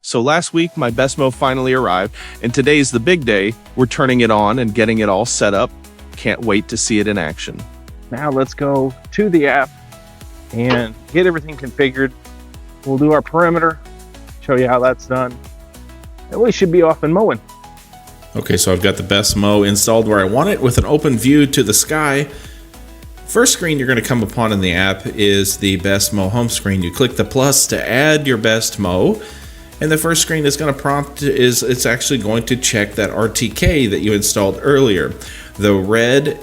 So last week, my BESTMOW finally arrived, and today's the big day. We're turning it on and getting it all set up. Can't wait to see it in action. Now let's go to the app and get everything configured. We'll do our perimeter, show you how that's done, and we should be off and mowing. Okay, so I've got the BESTMOW installed where I want it with an open view to the sky. First screen you're going to come upon in the app is the BESTMOW home screen. You click the plus to add your BESTMOW, and the first screen is going to prompt is it's actually going to check that RTK that you installed earlier. The red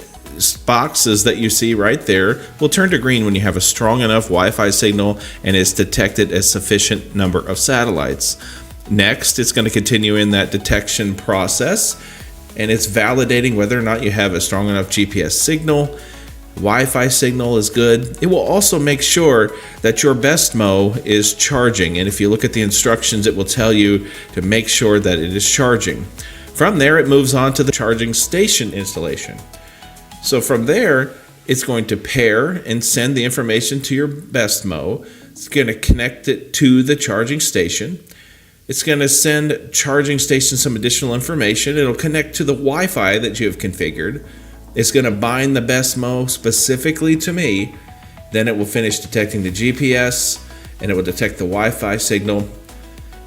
boxes that you see right there will turn to green when you have a strong enough Wi-Fi signal and it's detected a sufficient number of satellites. Next, it's going to continue in that detection process, and it's validating whether or not you have a strong enough GPS signal. Wi-Fi signal is good. It will also make sure that your BESTMOW is charging, and if you look at the instructions, it will tell you to make sure that it is charging. From there, it moves on to the charging station installation. So from there, it's going to pair and send the information to your BESTMOW. It's going to connect it to the charging station. It's going to send charging station some additional information. It'll connect to the Wi-Fi that you have configured. It's going to bind the BESTMOW specifically to me. Then it will finish detecting the GPS, and it will detect the Wi-Fi signal.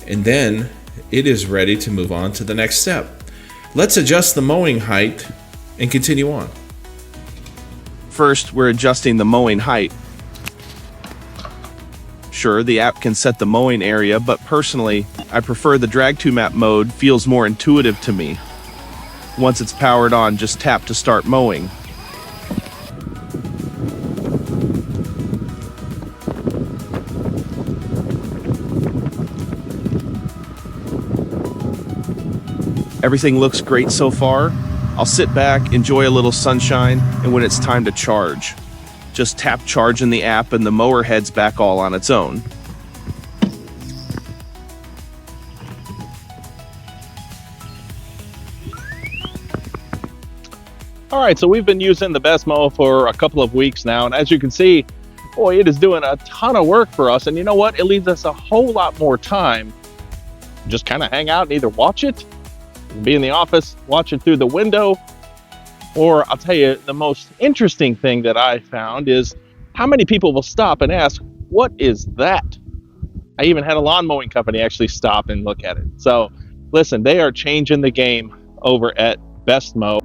And then it is ready to move on to the next step. Let's adjust the mowing height and continue on. First, we're adjusting the mowing height. Sure, the app can set the mowing area, but personally, I prefer the drag to map mode. Feels more intuitive to me. Once it's powered on, just tap to start mowing. Everything looks great so far. I'll sit back, enjoy a little sunshine, and when it's time to charge, just tap charge in the app and the mower heads back all on its own. All right, so we've been using the BESTMOW for a couple of weeks now, and as you can see, boy, it is doing a ton of work for us. And you know what? It leaves us a whole lot more time. Just kind of hang out and either watch it, be in the office, watch it through the window, or I'll tell you, the most interesting thing that I found is how many people will stop and ask, what is that? I even had a lawn mowing company actually stop and look at it. So listen, they are changing the game over at BESTMOW.